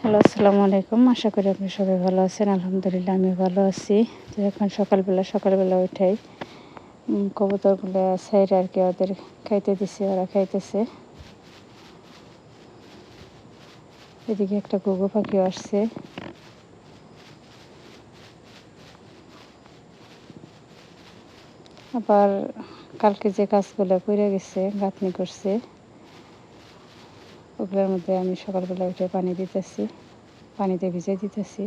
Hello, আসসালামু আলাইকুম। আশা করি আপনি সবাই ভালো আছেন। আলহামদুলিল্লাহ আমি ভালো আছি। তো এখন সকালবেলা উঠাই কবুতরগুলো ছাইড়ে আর কি ওদের খাইতে দিছি, ওরা খাইতেছে। এদিকে একটা ঘুঘু পাখিও আসছে। আবার কালকে যে কাজগুলো করে গেছে, গাঁথনি করছে, ওগুলোর মধ্যে আমি সকালবেলা উঠে পানি দিতেছি, পানিতে ভিজে দিতেছি।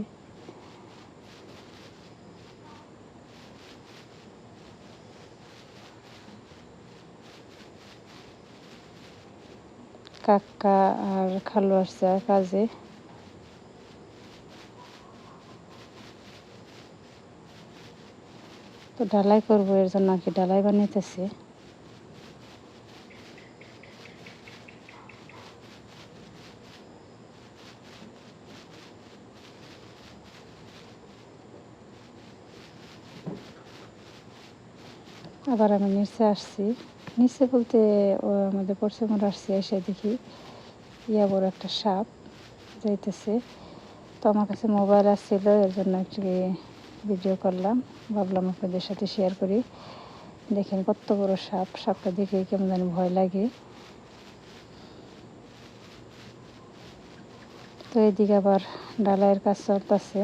কাকা আর খালু আসছে কাজে। তো ঢালাই করবো, এর জন্য আর কি ঢালাই বানাইতেছি। আবার আমি নিচে আসছি, নিচে বলতে আমাদের পড়ছে মোড় আসছি, এসে দেখি বড় একটা সাপ যাইতেছে। তো আমার কাছে মোবাইল আসছিল, এর জন্য একটু ভিডিও করলাম, ভাবলাম আপনাদের সাথে শেয়ার করি। দেখেন কত বড় সাপ, সাপটা দেখে কেমন জানি ভয় লাগে। তো এদিকে আবার ঢালাইয়ের কাজ চলতেছে।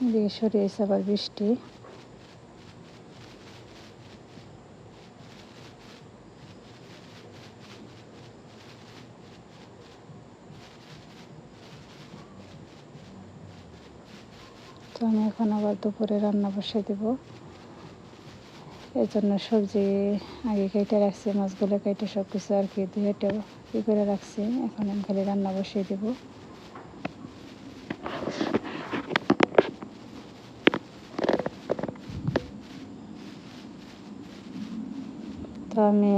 এদিকে সরিয়েছে আবার বৃষ্টি। তো আমি এখন আবার দুপুরে রান্না বসিয়ে দেবো। এই জন্য সবজি আগে কেটে রাখছি, মাছগুলো কেটে সব কিছু আর কি ধুয়ে করে রাখছি। এখন আমি খালি রান্না বসিয়ে দেবো। তো আমি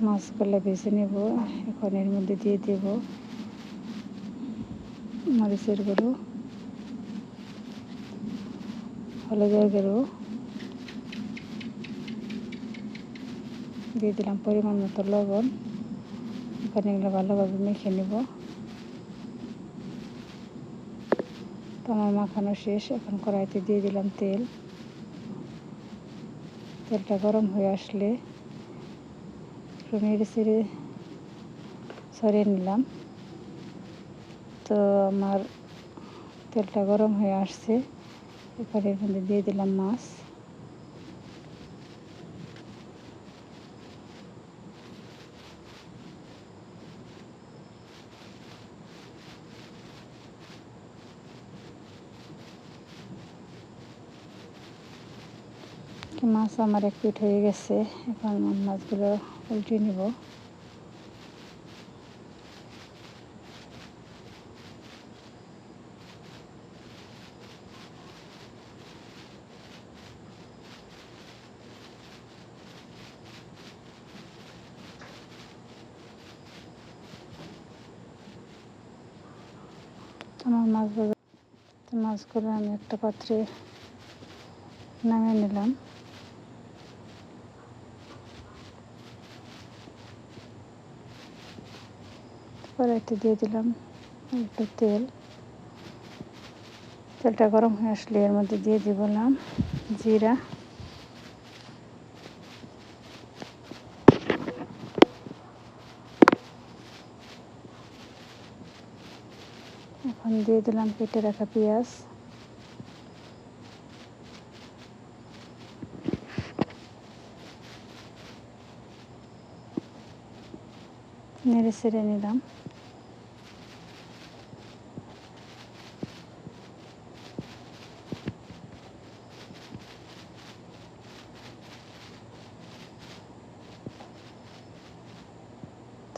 মাছগুলো ভেজে নেব। এখন এর মধ্যে দিয়ে দেব মরিচের গুঁড়ো, হলুদের গুঁড়ো, দিয়ে দিলাম পরিমাণ মতো লবণ। এখন এগুলো ভালোভাবে মেখে নেব। তো আমার মাখানো শেষ। এখন কড়াইতে দিয়ে দিলাম তেল। তেলটা গরম হয়ে আসলে একটু নেড়ে চেড়ে সরিয়ে নিলাম। তো আমার তেলটা গরম হয়ে আসছে। এখন এর মধ্যে দিয়ে দিলাম মাছ। মাছ আমার এক পিঠ হয়ে গেছে। এখন মাছগুলো উল্টে নিব। আমার মাছগুলো আমি একটা পাত্রে নামিয়ে নিলাম। কড়াইতে দিয়ে দিলাম একটু তেল। তেলটা গরম হয়ে আসলে এর মধ্যে দিয়ে দিলাম জিরা, এখন দিয়ে দিলাম কেটে রাখা পেঁয়াজ, নেড়ে ছেড়ে নিলাম।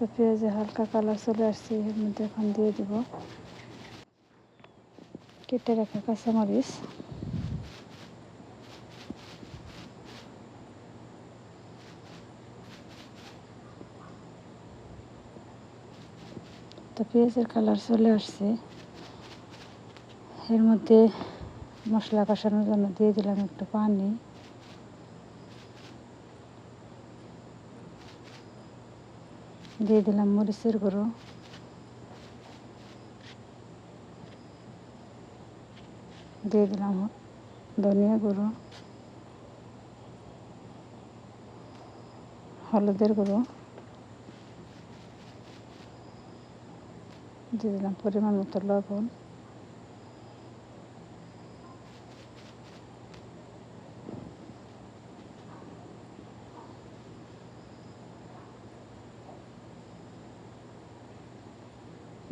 তো পেঁয়াজে হালকা কালার চলে আসছে, এর মধ্যে এখন দিয়ে দিব কেটে রাখা কাঁচামরিচ। তো তো পেঁয়াজের কালার চলে আসছে। এর মধ্যে মশলা কষানোর জন্য দিয়ে দিলাম একটু পানি। দিয়ে দিলাম মরিচের গুঁড়ো, দিয়ে দিলাম ধনিয়া গুঁড়ো, হলুদের গুঁড়ো, দিয়ে দিলাম পরিমাণ মতো লবণ।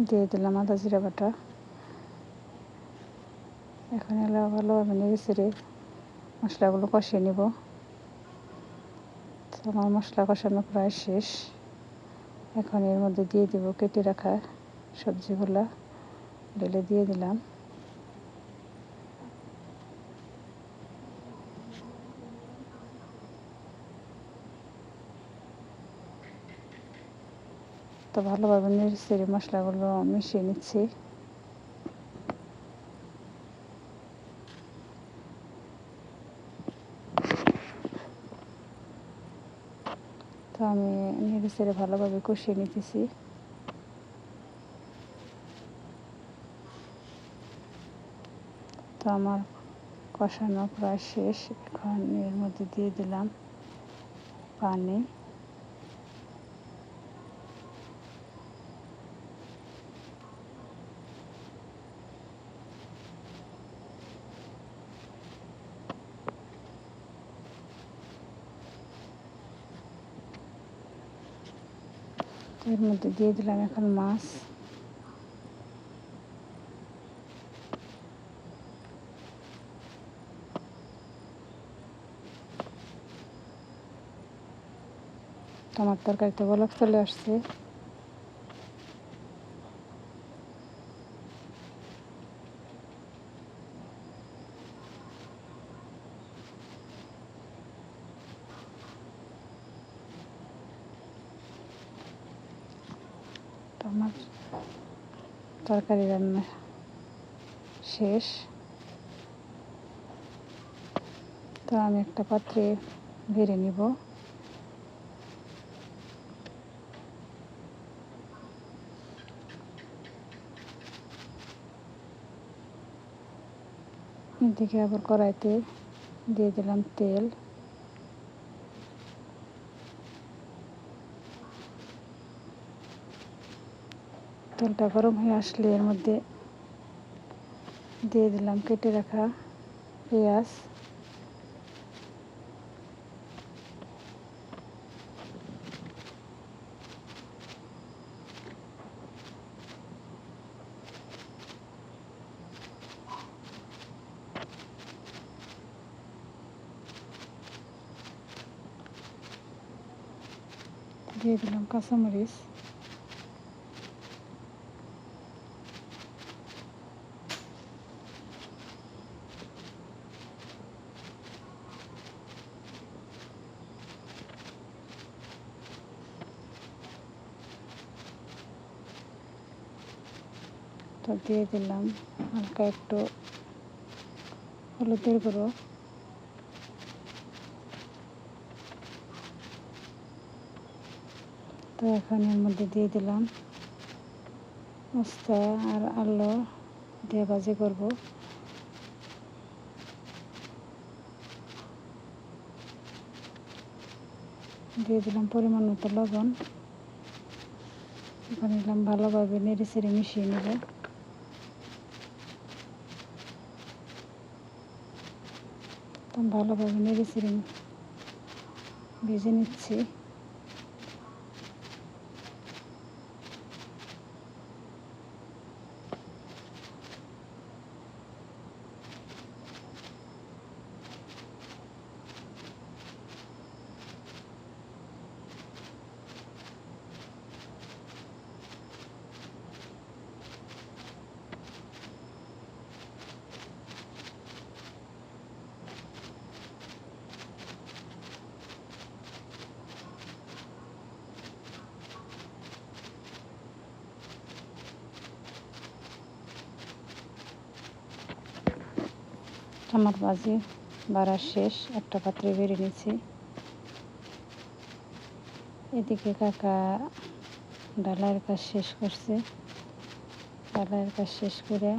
দিয়ে দিলাম আদা জিরা বাটা। এখন এলা ভালোভাবে নেড়ে চেড়ে মশলাগুলো কষিয়ে নেব। তো আমার মশলা কষানো প্রায় শেষ। এখন এর মধ্যে দিয়ে দেব কেটে রাখা সবজিগুলো, ঢেলে দিয়ে দিলাম। তো ভালোভাবে নেড়ে চেড়ে মশলাগুলো মিশিয়ে নিচ্ছি। তো আমি নেড়ে চেড়ে ভালোভাবে কষিয়ে নিতেছি। তো আমার কষানো প্রায় শেষ। এখন এর মধ্যে দিয়ে দিলাম পানি। এর মধ্যে দিয়ে দিলাম এখন মাছ। তো আমার তরকারিতে বলক চলে আসছে। তো আমার তরকারি রান্না শেষ। তো আমি একটা পাত্রে বেড়ে নিব। এদিকে আবার কড়াইতে দিয়ে দিলাম তেল। তেলটা গরম হয়ে আসলে এর মধ্যে দিয়ে দিলাম কেটে রাখা পেঁয়াজ। দিয়ে দিলাম কাঁচামরিচ। তো দিয়ে দিলাম হালকা একটু হলুদের গুঁড়ো। তো এখন এর মধ্যে দিয়ে দিলাম উস্তা আর আলু দিয়ে ভাজি করব। দিয়ে দিলাম পরিমাণ মতো লবণ। এখন দিলাম ভালোভাবে নেড়ে চেড়ে মিশিয়ে নেব। ভালোভাবে নেড়ে চেড়ে ভেজে নিচ্ছি। আমার বাজি বাড়ার শেষ, একটা পাত্রে বেড়ে নিচ্ছি। এদিকে কাকা ডালার কাজ শেষ করছে। ডালার কাজ শেষ করে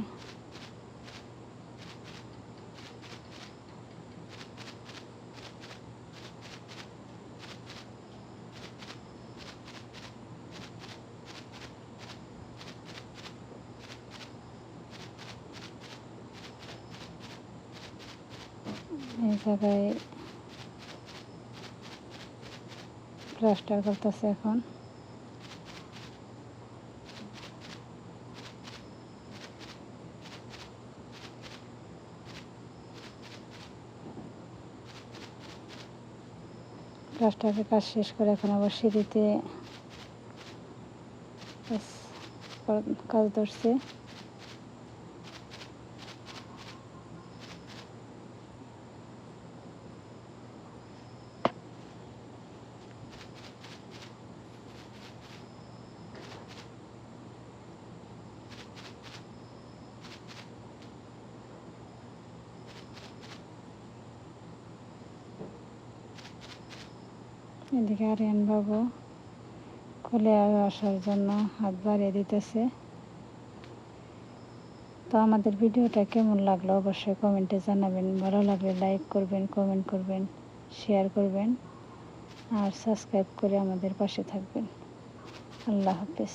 এই জায়গায় প্লাস্টার করতেছে এখন। প্লাস্টারের কাজ শেষ করে এখন আবার সিঁড়িতে কাজ ধরছে। এদিকে আরিয়ান বাবু কোলে আসার জন্য হাত বাড়িয়ে দিতেছে। তো আমাদের ভিডিওটা কেমন লাগলো অবশ্যই কমেন্টে জানাবেন। ভালো লাগলে লাইক করবেন, কমেন্ট করবেন, শেয়ার করবেন আর সাবস্ক্রাইব করে আমাদের পাশে থাকবেন। আল্লাহ হাফেজ।